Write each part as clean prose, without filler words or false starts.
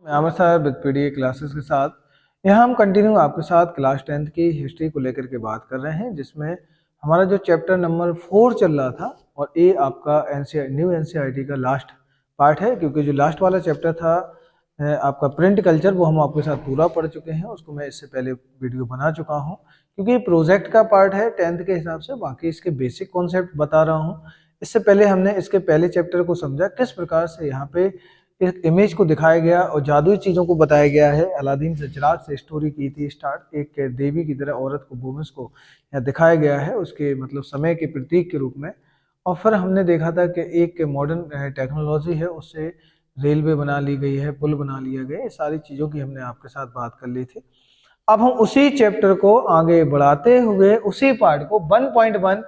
मैं Aamir sir with PDA classes के साथ यहाँ हम कंटिन्यू आपके साथ क्लास 10th की हिस्ट्री को लेकर के बात कर रहे हैं, जिसमें हमारा जो चैप्टर नंबर 4 चल रहा था और ये आपका न्यू एनसीईआरटी का लास्ट पार्ट है, क्योंकि जो लास्ट वाला चैप्टर था आपका प्रिंट कल्चर वो हम आपके साथ पूरा पढ़ चुके हैं। उसको मैं इससे पहले वीडियो बना चुका हूँ, क्योंकि ये प्रोजेक्ट का पार्ट है 10th के हिसाब से। बाकी इसके बेसिक कॉन्सेप्ट बता रहा हूँ। इससे पहले हमने इसके पहले चैप्टर को समझा, किस प्रकार से यहाँ पे एक इमेज को दिखाया गया और जादुई चीज़ों को बताया गया है। अलादीन से चिराग से स्टोरी की थी स्टार्ट, एक देवी की तरह औरत को, वुमेन्स को यहाँ दिखाया गया है उसके मतलब समय के प्रतीक के रूप में। और फिर हमने देखा था कि एक मॉडर्न टेक्नोलॉजी है, उससे रेलवे बना ली गई है, पुल बना लिया गया, ये सारी चीज़ों की हमने आपके साथ बात कर ली थी। अब हम उसी चैप्टर को आगे बढ़ाते हुए उसी पार्ट को 1.1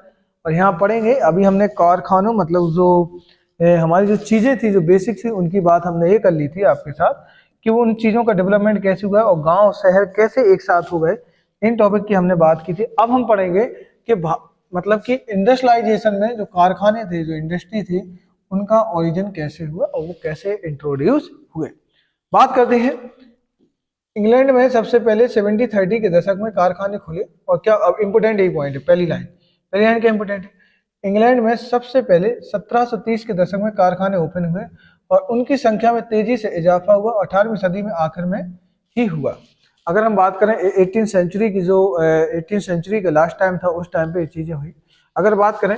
और यहाँ पढ़ेंगे। अभी हमने कारखानों मतलब जो हमारी जो चीज़ें थी, जो बेसिक थी, उनकी बात हमने ये कर ली थी आपके साथ कि वो उन चीज़ों का डेवलपमेंट कैसे हुआ और गांव शहर कैसे एक साथ हो गए, इन टॉपिक की हमने बात की थी। अब हम पढ़ेंगे कि मतलब कि इंडस्ट्रियलाइजेशन में जो कारखाने थे, जो इंडस्ट्री थी, उनका ओरिजिन कैसे हुआ और वो कैसे इंट्रोड्यूस हुए। बात करते हैं। इंग्लैंड में सबसे पहले 70-30 के दशक में कारखाने खुले। और क्या अब इंपोर्टेंट यही पॉइंट है, पहली लाइन क्या इंपोर्टेंट है। इंग्लैंड में सबसे पहले 1730 के दशक में कारखाने ओपन हुए और उनकी संख्या में तेजी से इजाफा हुआ 18वीं सदी में आखिर में ही हुआ। अगर हम बात करें 18th सेंचुरी की, जो 18th सेंचुरी का लास्ट टाइम था, उस टाइम पे ये चीजें हुई। अगर बात करें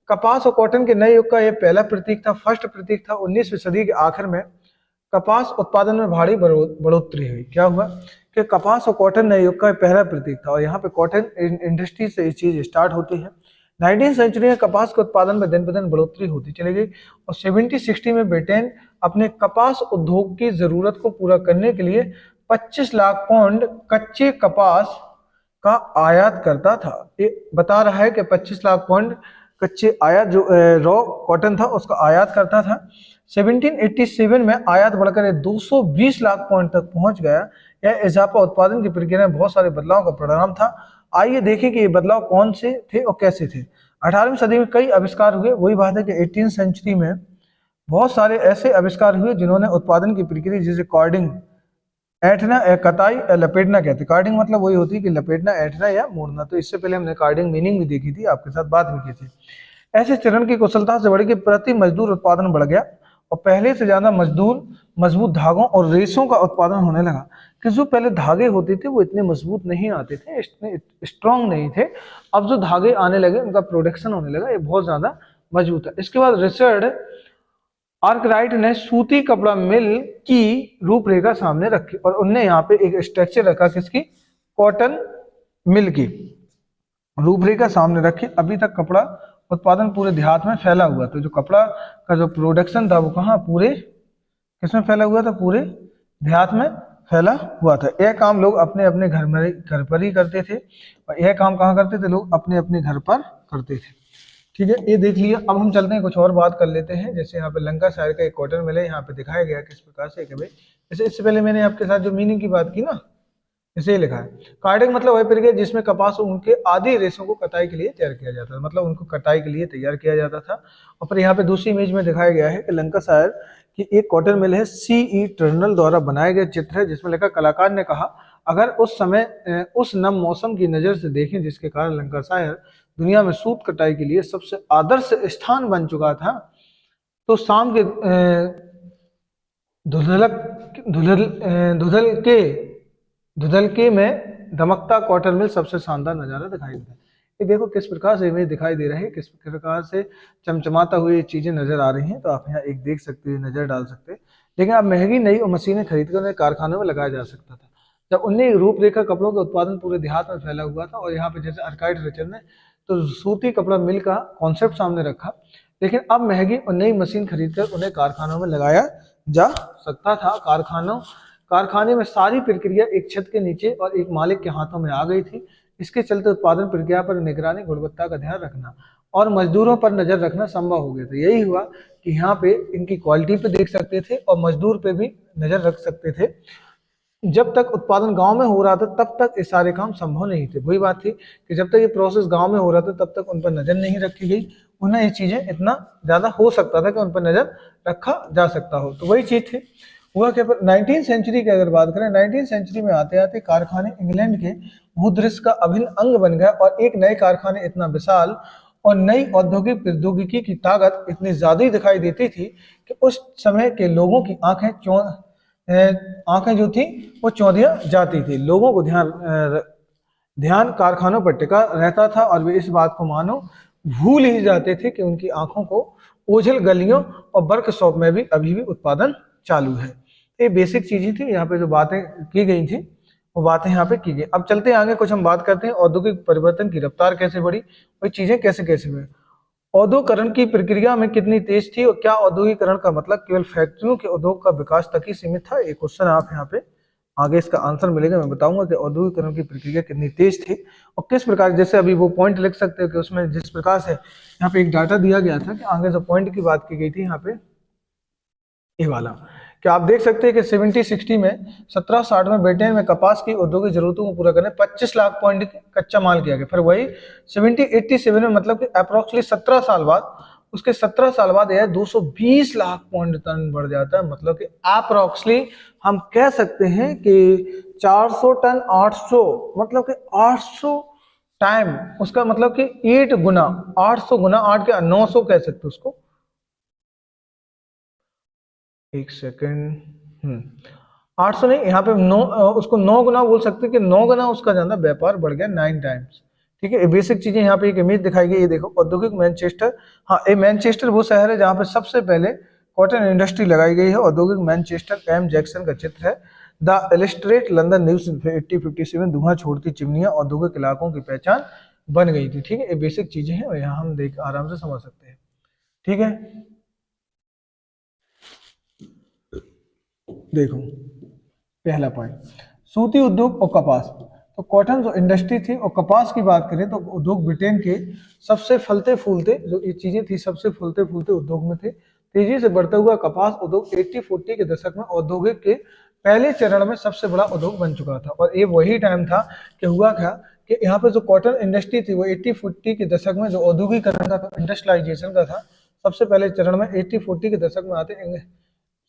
कपास और कॉटन के नए युग का ये पहला प्रतीक था, फर्स्ट प्रतीक था। 19वीं सदी के आखिर में कपास उत्पादन में भारी बढ़ोतरी हुई। क्या हुआ कि कपास और कॉटन नए युग का पहला प्रतीक था और यहाँ पे कॉटन इंडस्ट्री से ये चीज स्टार्ट होती है। 19th सेंचुरी में कपास के उत्पादन में दिन ब दिन बढ़ोतरी होती चली गई और 70-60 में ब्रिटेन अपने कपास उद्योग की जरूरत को पूरा करने के लिए 25 लाख पाउंड कच्चे कपास का आयात करता था। ये बता रहा है कि 25 लाख पाउंड कच्चे आयात, जो रॉ कॉटन था, उसका आयात करता था। 1787 में आयात बढ़कर 220 लाख पाउंड तक पहुंच गया। यह इजाफा उत्पादन की प्रक्रिया में बहुत सारे बदलाव का परिणाम था। आइए देखें कि ये बदलाव कौन से थे और कैसे थे। 18वीं सदी में कई आविष्कार हुए। वही बात है कि 18th सेंचुरी में बहुत सारे ऐसे आविष्कार हुए जिन्होंने उत्पादन की प्रक्रिया, जैसे कार्डिंग, ऐंठना, कताई, लपेटना कहते हैं। कार्डिंग मतलब वही होती है कि लपेटना, ऐंठना या मोड़ना। तो इससे पहले हमने कार्डिंग मीनिंग भी देखी थी, आपके साथ बात भी की थी। ऐसे चरण की कुशलता से बढ़ के प्रति मजदूर उत्पादन बढ़ गया और पहले से ज्यादा मजदूर मजबूत धागों और रेशों का उत्पादन होने लगा। कि जो पहले धागे होते थे वो इतने मजबूत नहीं आते थे, इतने स्ट्रांग नहीं थे। अब जो धागे आने लगे, उनका प्रोडक्शन होने लगा, ये बहुत ज्यादा मजबूत है। इसके बाद रिचर्ड आर्कराइट ने सूती कपड़ा मिल की रूपरेखा सामने रखी और उनने यहाँ पे एक स्ट्रक्चर रखा, किसकी, कॉटन मिल की रूपरेखा सामने रखी। अभी तक कपड़ा उत्पादन पूरे देहात में फैला हुआ, तो जो कपड़ा का जो प्रोडक्शन था वो कहाँ, पूरे किसमें फैला हुआ था, पूरे देहात में फैला हुआ था। यह काम लोग अपने अपने घर पर ही करते थे और यह काम कहाँ करते थे, लोग अपने अपने घर पर करते थे। ठीक है, ये देख लिया। अब हम चलते हैं, कुछ और बात कर लेते हैं। जैसे यहाँ पे लंका शहर का एक कॉटन मिल है, यहाँ पे दिखाया गया किस प्रकार से। जैसे इससे पहले मैंने आपके साथ जो मीनिंग की बात की ना, इसे लिखा है। कार्डिंग मतलब वह प्रक्रिया जिसमें कपास और उनके आधे रेशों को कटाई के लिए तैयार किया जाता था, मतलब उनको कटाई के लिए तैयार किया जाता था। और फिर यहाँ पे दूसरी इमेज में दिखाया गया है कि लंकाशायर की एक कॉटन मिल है, CE टर्नल द्वारा बनाया गया चित्र है, जिसमें लिखा, कलाकार ने कहा, अगर उस समय उस नम मौसम की नजर से देखें जिसके कारण लंकाशायर दुनिया में सूत कटाई के लिए सबसे आदर्श स्थान बन चुका था, तो शाम के धुंधलके में दमकता कॉटन मिल सबसे शानदार नजारा दिखाई देता है। ये देखो किस प्रकार से इमेज दिखाई दे रही है, किस प्रकार से चमचमाता हुई चीजें नजर आ रही हैं। तो आप यहाँ एक देख सकते हैं, नजर डाल सकते हैं। लेकिन अब महंगी नई मशीनें खरीद कर उन्हें कारखानों में लगाया जा सकता था। जब उन्हें रूपरेखा कपड़ों का उत्पादन पूरे देहात में फैला हुआ था और यहाँ पे जैसे आर्काइड रिचर्ड ने तो सूती कपड़ा मिल का कॉन्सेप्ट सामने रखा। लेकिन अब महंगी और नई मशीन खरीदकर उन्हें कारखानों में लगाया जा सकता था। कारखाने में सारी प्रक्रिया एक छत के नीचे और एक मालिक के हाथों में आ गई थी। इसके चलते उत्पादन प्रक्रिया पर निगरानी, गुणवत्ता का ध्यान रखना और मजदूरों पर नजर रखना संभव हो गया था। यही हुआ कि यहाँ पे इनकी क्वालिटी पे देख सकते थे और मजदूर पे भी नजर रख सकते थे। जब तक उत्पादन गांव में हो रहा था तब तक ये सारे काम संभव नहीं थे। वही बात थी कि जब तक ये प्रोसेस गांव में हो रहा था तब तक उन पर नजर नहीं रखी गई, उन्हें ये चीजें इतना ज्यादा हो सकता था कि उन पर नजर रखा जा सकता हो। तो वही चीज थी। हुआ क्या, पर 19 सेंचुरी की अगर बात करें, 19 सेंचुरी में आते आते कारखाने इंग्लैंड के भूदृश्य का अभिन्न अंग बन गए, और एक नए कारखाने इतना विशाल और नई औद्योगिक प्रौद्योगिकी की ताकत इतनी ज्यादा दिखाई देती थी कि उस समय के लोगों की आंखें जो थी वो चौंधिया जाती थी। लोगों को ध्यान कारखानों पर टिका रहता था और वे इस बात को मानो भूल ही जाते थे कि उनकी आंखों को ओझल गलियों और वर्कशॉप में भी अभी भी उत्पादन चालू है। ये बेसिक चीजें थी, यहाँ पे जो बातें की गई थी वो बातें यहाँ पे की गई। अब चलते हैं आगे, कुछ हम बात करते हैं औद्योगिक परिवर्तन की रफ्तार कैसे बढ़ी, वही चीजें कैसे कैसे हुई, औद्योगिकरण की प्रक्रिया में कितनी तेज थी, और क्या औद्योगिकरण का मतलब केवल फैक्ट्रियों के उद्योग का विकास तक ही सीमित था। एक क्वेश्चन आप यहाँ पे आगे इसका आंसर मिलेगा, मैं बताऊंगा कि औद्योगिकरण की प्रक्रिया कितनी तेज थी और किस प्रकार, जैसे अभी वो पॉइंट लिख सकते हो कि उसमें जिस प्रकार से यहाँ पे एक डाटा दिया गया था कि आगे जो पॉइंट की बात की गई थी यहाँ पे ये वाला, कि आप देख सकते हैं कि 70-60 में 1760 में ब्रिटेन में कपास की औद्योगिक जरूरतों को पूरा करने 25 लाख पॉइंट कच्चा माल किया गया। फिर वही 70-87 में, मतलब कि अप्रोक्सीमेटली 17 साल बाद, उसके 17 साल बाद यह 220 लाख पॉइंट टन बढ़ जाता है। मतलब कि अप्रोक्सीमेटली हम कह सकते हैं कि 400 टन 800, मतलब कि 800 टाइम, उसका मतलब कि 8 गुना, 800 गुना 8 के 900 कह सकते हो उसको, एक सेकेंड, 800 नहीं, यहाँ पे 9, उसको 9 गुना बोल सकते हैं कि 9 गुना उसका ज्यादा व्यापार बढ़ गया, 9 टाइम्स। ठीक है, ये बेसिक चीजें यहाँ पे एक इमेज दिखाई गई, ये देखो औद्योगिक मैनचेस्टर। हाँ, ये मैनचेस्टर वो शहर है जहाँ पे सबसे पहले कॉटन इंडस्ट्री लगाई गई है। औद्योगिक मैनचेस्टर एम जैक्सन का चित्र है। द इलिस्ट्रेट लंदन न्यूज 1857 धुआं छोड़ती चिमनियां औद्योगिक इलाकों की पहचान बन गई थी। ठीक है, ये बेसिक चीजें हैं और यहाँ हम देख आराम से समझ सकते हैं। ठीक है, देखो पहला पॉइंट, सूती उद्योग और कपास। तो कॉटन जो इंडस्ट्री थी और कपास की बात करें तो उद्योग ब्रिटेन के सबसे फलते फूलते जो ये चीजें थी, सबसे फलते फूलते उद्योग में थे। तेजी से बढ़ता हुआ कपास उद्योग 80-40 के दशक में औद्योगिक के पहले चरण में सबसे बड़ा उद्योग बन चुका था। और ये वही टाइम था कि हुआ क्या कि यहाँ पे जो कॉटन इंडस्ट्री थी वो 80-40 के दशक में जो औद्योगिकरण का, इंडस्ट्रियलाइजेशन का था, सबसे पहले चरण में 80-40 के दशक में आते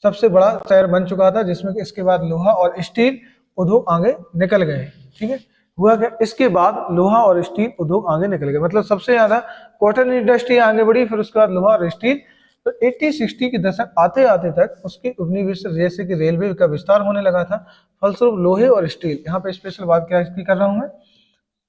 सबसे बड़ा शहर बन चुका था, जिसमें कि इसके बाद लोहा और स्टील उद्योग आगे निकल गए। ठीक है, हुआ क्या, इसके बाद लोहा और स्टील उद्योग आगे निकल गए, मतलब सबसे ज्यादा कॉटन इंडस्ट्री आगे बढ़ी, फिर उसके बाद लोहा और स्टील। तो 80-60 के दशक आते आते तक उसकी उपनिवेश जैसे कि रेलवे का विस्तार होने लगा था। फलस्वरूप लोहे और स्टील, यहाँ पे स्पेशल बात क्या इसकी कर रहा हूं मैं,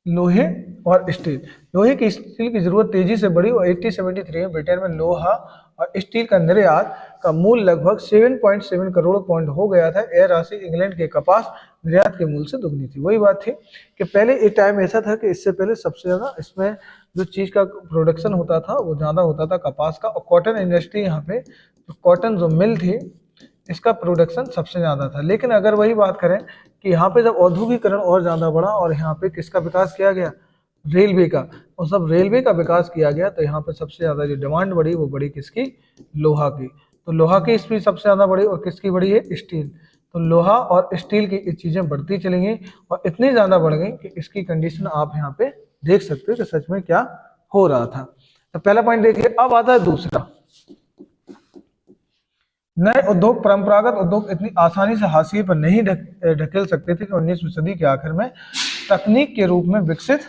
लोहे और स्टील, लोहे की स्टील की जरूरत तेजी से बढ़ी और 1873 में ब्रिटेन में लोहा और स्टील का निर्यात का मूल लगभग 7.7 करोड़ पौंड हो गया था। यह राशि इंग्लैंड के कपास निर्यात के मूल से दुगनी थी। वही बात थी कि पहले एक टाइम ऐसा था कि इससे पहले सबसे ज्यादा इसमें जो चीज का प्रोडक्शन होता था वो ज्यादा होता था कपास का, और कॉटन इंडस्ट्री यहाँ पे कॉटन जो मिल थी इसका प्रोडक्शन सबसे ज्यादा था। लेकिन अगर वही बात करें कि यहाँ पे जब औद्योगिकरण और ज्यादा बढ़ा और यहाँ पे किसका विकास किया गया, रेलवे का, और सब रेलवे का विकास किया गया, तो यहाँ पे सबसे ज्यादा जो डिमांड बढ़ी वो बढ़ी किसकी, लोहा की। तो लोहा की स्पीड सबसे ज्यादा बढ़ी और किसकी बढ़ी है, स्टील। तो लोहा और स्टील की ये चीजें बढ़ती चली गई और इतनी ज्यादा बढ़ गई कि इसकी कंडीशन आप यहाँ पे देख सकते हो कि सच में क्या हो रहा था। तो पहला पॉइंट देखिए, अब आता है दूसरा, नए उद्योग। परंपरागत उद्योग इतनी आसानी से हाशिए पर नहीं ढकेल सकते थे कि 19वीं सदी के आखिर में तकनीक के रूप में विकसित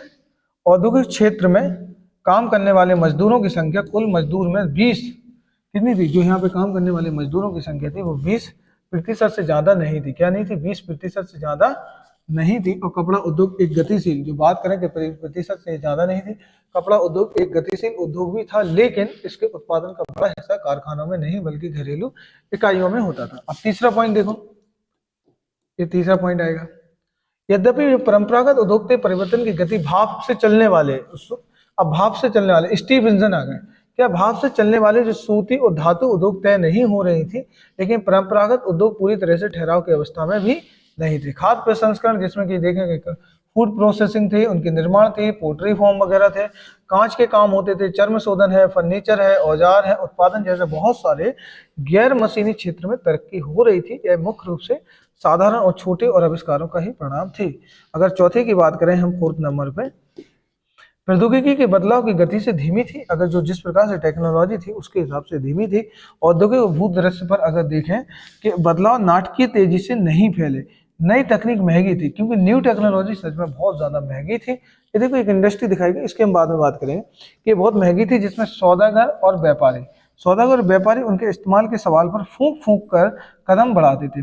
औद्योगिक क्षेत्र में काम करने वाले मजदूरों की संख्या कुल मजदूर में 20 कितनी थी, जो यहाँ पे काम करने वाले मजदूरों की संख्या थी वो 20% से ज्यादा नहीं थी। क्या नहीं थी, 20% से ज्यादा नहीं थी। और कपड़ा उद्योग एक गतिशील, जो बात करें कि प्रतिशत से ज्यादा नहीं थी, कपड़ा उद्योग एक गतिशील उद्योग भी था, लेकिन इसके उत्पादन का बड़ा हिस्सा कारखानों में नहीं बल्कि घरेलू इकाइयों में होता था। अब तीसरा पॉइंट देखो, ये तीसरा पॉइंट आएगा, यद्यपि परंपरागत उद्योग के परिवर्तन की गति भाप से चलने वाले, अब भाप से चलने वाले स्टीम इंजन आ गए, क्या भाप से चलने वाले जो सूती और धातु उद्योग तय नहीं हो रही थी, लेकिन परंपरागत उद्योग पूरी तरह से ठहराव की अवस्था में भी नहीं थे। खाद्य प्रसंस्करण, जिसमें कि देखेंगे फूड प्रोसेसिंग थी, उनके निर्माण थी, पोल्ट्री फार्म वगैरह थे, कांच के काम होते थे, चर्म शोधन है, फर्नीचर है, औजार है, उत्पादन जैसे बहुत सारे गैर मशीनी क्षेत्र में तरक्की हो रही थी। यह मुख्य रूप से साधारण और छोटे और आविष्कारों का ही परिणाम थी। अगर चौथे की बात करें हम, फोर्थ नंबर पे, प्रौद्योगिकी के बदलाव की गति से धीमी थी, अगर जो जिस प्रकार से टेक्नोलॉजी थी उसके हिसाब से धीमी थी। औद्योगिक भूदृश्य पर अगर देखें कि बदलाव नाटकीय तेजी से नहीं फैले। नई तकनीक महंगी थी, क्योंकि न्यू टेक्नोलॉजी सच में बहुत ज्यादा महंगी थी। ये देखो एक इंडस्ट्री दिखाई गई, इसके हम बाद में बात करेंगे कि बहुत महंगी थी, जिसमें सौदागर और व्यापारी उनके इस्तेमाल के सवाल पर फूंक फूंक कर कदम बढ़ाते थे।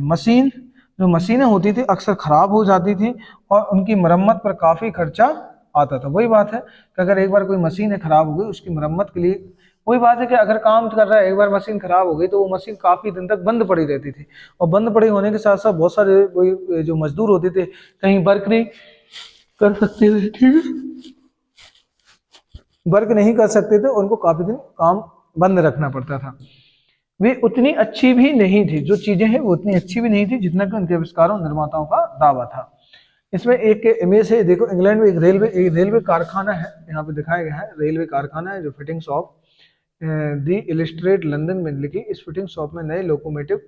जो मशीनें होती थी अक्सर खराब हो जाती थी और उनकी मरम्मत पर काफी खर्चा आता था। वही बात है कि अगर एक बार कोई मशीन है खराब हो गई, उसकी मरम्मत के लिए, वही बात है कि अगर काम कर रहा है, एक बार मशीन खराब हो गई तो वो मशीन काफी दिन तक बंद पड़ी रहती थी, और बंद पड़ी होने के साथ साथ बहुत सारे वही जो मजदूर होते थे कहीं वर्क नहीं कर सकते थे, ठीक है, वर्क नहीं कर सकते थे, उनको काफी दिन काम बंद रखना पड़ता था। वे उतनी अच्छी भी नहीं थी, जो चीजें हैं वो उतनी अच्छी भी नहीं थी जितना कि उनके आविष्कारों निर्माताओं का दावा था। इसमें एक इमेज है, देखो इंग्लैंड में एक रेलवे कारखाना है, यहाँ पे दिखाया गया है रेलवे कारखाना है, जो फिटिंग शॉप दी इलिस्ट्रेट लंदन में लिखी। इस फिटिंग शॉप में नए लोकोमोटिव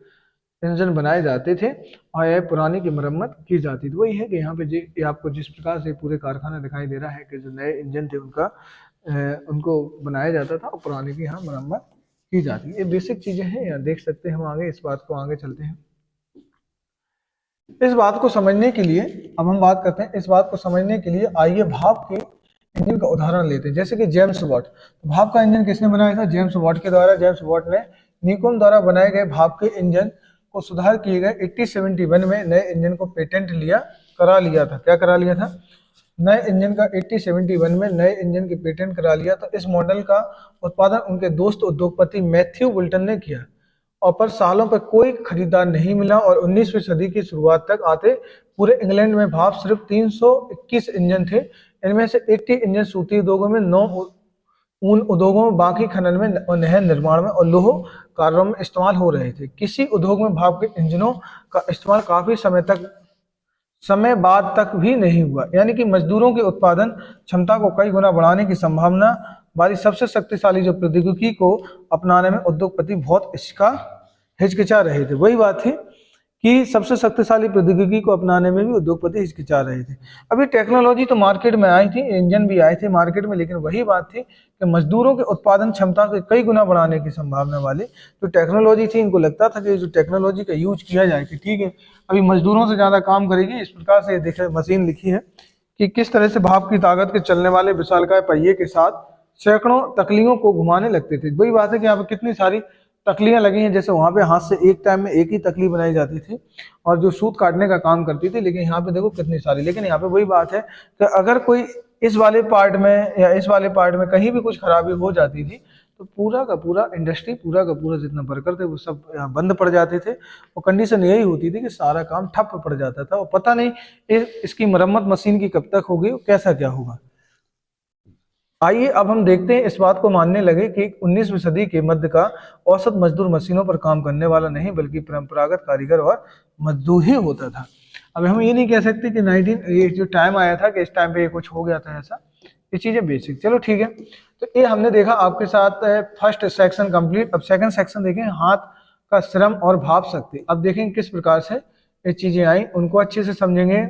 इंजन बनाए जाते थे और यह पुरानी की मरम्मत की जाती थी। वही है कि यहाँ पे ये आपको जिस प्रकार से पूरे कारखाना दिखाई दे रहा है कि जो नए इंजन थे उनको बनाया जाता था और पुराने की यहाँ मरम्मत की जाती है। ये बेसिक चीजें हैं, यहाँ देख सकते हैं हम आगे इस बात को, आगे चलते हैं। इस बात को समझने के लिए अब हम बात करते हैं, इस बात को समझने के लिए आइए भाप के इंजन का उदाहरण लेते हैं, जैसे कि जेम्स वाट। भाप का इंजन किसने बनाया था? जेम्स वाट के द्वारा। जेम्स वाट ने निकोन द्वारा बनाए गए भाप के इंजन को सुधार किए गए 1871 में नए इंजन को पेटेंट करा लिया था। क्या करा लिया था? नए इंजन का 1871 में नए इंजन की पेटेंट करा लिया। तो इस मॉडल का उत्पादन उनके दोस्त उद्योगपति मैथ्यू बुल्टन ने किया, और पर सालों पर कोई खरीदार नहीं मिला, और 19वीं सदी की शुरुआत तक आते पूरे इंग्लैंड में भाप सिर्फ 321 इंजन थे। इनमें से 80 इंजन सूती उद्योगों में, 9 ऊन उद्योगों में, बाकी खनन में और नहर निर्माण में और लोह कार्यों में इस्तेमाल हो रहे थे। किसी उद्योग में भाप के इंजनों का इस्तेमाल काफी समय बाद तक भी नहीं हुआ, यानी कि मजदूरों के उत्पादन क्षमता को कई गुना बढ़ाने की संभावना वाली सबसे शक्तिशाली जो प्रौद्योगिकी को अपनाने में उद्योगपति बहुत हिचकिचा रहे थे। वही बात थी कि सबसे शक्तिशाली प्रौद्योगिकी को अपनाने में भी उद्योगपति हिचकिचा रहे थे। अभी टेक्नोलॉजी तो मार्केट में आई थी, इंजन भी आए थे मार्केट में, लेकिन वही बात थी कि मजदूरों के उत्पादन क्षमता को कई गुना बढ़ाने की संभावना वाली जो टेक्नोलॉजी थी, इनको लगता था कि जो टेक्नोलॉजी का यूज किया जाए कि ठीक है अभी मजदूरों से ज्यादा काम करेगी। इस प्रकार से देखिए मशीन लिखी है कि किस तरह से भाप की ताकत के चलने वाले विशालकाय पहिए के साथ सैकड़ों तकलियों को घुमाने लगते थे। वही बात है कि यहाँ पे कितनी सारी तकलियां लगी हैं, जैसे वहां पे हाथ से एक टाइम में एक ही तकली बनाई जाती थी और जो सूत काटने का काम करती थी, लेकिन यहाँ पे देखो कितनी सारी। लेकिन यहाँ पे वही बात है कि अगर कोई इस वाले पार्ट में या इस वाले पार्ट में कहीं भी कुछ खराबी हो जाती थी तो पूरा का पूरा इंडस्ट्री, पूरा का पूरा जितना वर्कर थे वो सब यहाँ बंद पड़ जाते थे। और कंडीशन यही होती थी कि सारा काम ठप पड़ जाता था और पता नहीं इसकी मरम्मत मशीन की कब तक होगी, कैसा क्या होगा। आइए अब हम देखते हैं, इस बात को मानने लगे कि 19वीं सदी के मध्य का औसत मजदूर मशीनों पर काम करने वाला नहीं बल्कि परंपरागत कारीगर और मजदूर ही होता था। अब हम ये नहीं कह सकते कि ये जो टाइम आया था कि इस टाइम पे ये कुछ हो गया था ऐसा, ये चीजें बेसिक। चलो ठीक है, तो ये हमने देखा आपके साथ फर्स्ट सेक्शन कंप्लीट। अब सेकंड सेक्शन देखें, हाथ का श्रम और भाप शक्ति। अब देखेंगे किस प्रकार से ये चीजें आई, उनको अच्छे से समझेंगे।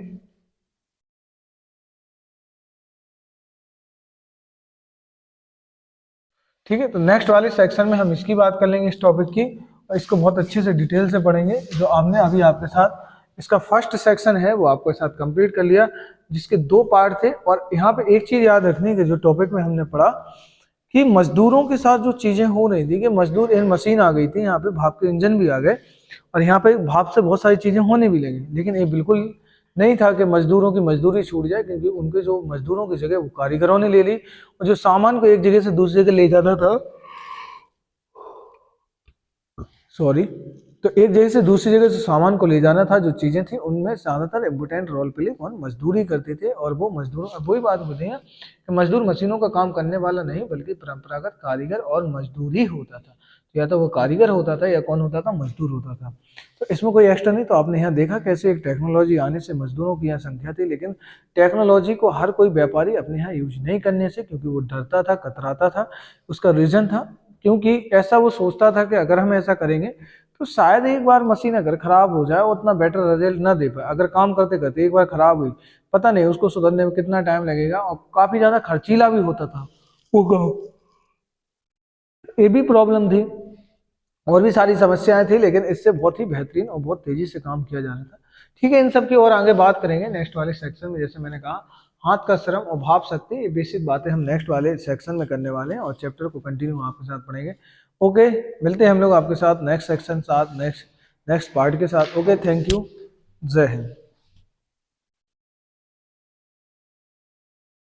ठीक है, तो नेक्स्ट वाले सेक्शन में हम इसकी बात कर लेंगे, इस टॉपिक की, और इसको बहुत अच्छे से डिटेल से पढ़ेंगे। जो आपने अभी आपके साथ इसका फर्स्ट सेक्शन है वो आपके साथ कंप्लीट कर लिया, जिसके 2 पार्ट थे। और यहाँ पे एक चीज याद रखनी कि जो टॉपिक में हमने पढ़ा कि मजदूरों के साथ जो चीजें हो रही थी कि मजदूर इन मशीन आ गई थी, यहाँ पे भाप के इंजन भी आ गए और यहाँ पे भाप से बहुत सारी चीजें होने भी लगी, लेकिन ये बिल्कुल नहीं था कि मजदूरों की मजदूरी छूट जाए, क्योंकि उनके जो मजदूरों की जगह वो कारीगरों ने ले ली। और जो सामान को एक जगह से दूसरी जगह ले जाना था, सॉरी, तो एक जगह से दूसरी जगह से सामान को ले जाना था, जो चीजें थी उनमें ज्यादातर इम्पोर्टेंट रोल प्ले कौन? मजदूरी करते थे। और वो मजदूरों, अब वही बात होती है कि मजदूर मशीनों का काम करने वाला नहीं बल्कि परंपरागत कारीगर और मजदूर ही होता था। तो या तो वो कारीगर होता था या कौन होता था? मजदूर होता था। तो इसमें कोई एक्स्ट्रा नहीं। तो आपने यहाँ देखा कैसे एक टेक्नोलॉजी आने से मजदूरों की यहाँ संख्या थी, लेकिन टेक्नोलॉजी को हर कोई व्यापारी अपने यहाँ यूज नहीं करने से, क्योंकि वो डरता था, कतराता था। उसका रीजन था क्योंकि ऐसा वो सोचता था कि अगर हम ऐसा करेंगे तो शायद एक बार मशीन अगर खराब हो जाए उतना बेटर रिजल्ट ना दे पाए। अगर काम करते करते एक बार खराब हुई, पता नहीं उसको सुधरने में कितना टाइम लगेगा, और काफी ज्यादा खर्चीला भी होता था वो काम। ये भी प्रॉब्लम थी, और भी सारी समस्याएं थी, लेकिन इससे बहुत ही बेहतरीन और बहुत तेजी से काम किया जा रहा था। ठीक है, इन सब की और आगे बात करेंगे नेक्स्ट वाले सेक्शन में। जैसे मैंने कहा, हाथ का श्रम और भाप शक्ति, ये बेसिक बातें हम नेक्स्ट वाले सेक्शन में करने वाले हैं, और चैप्टर को कंटिन्यू आपके साथ पढ़ेंगे। ओके, मिलते हैं हम लोग आपके साथ नेक्स्ट सेक्शन साथ नेक्स्ट नेक्स्ट पार्ट के साथ। ओके, थैंक यू, जय हिंद।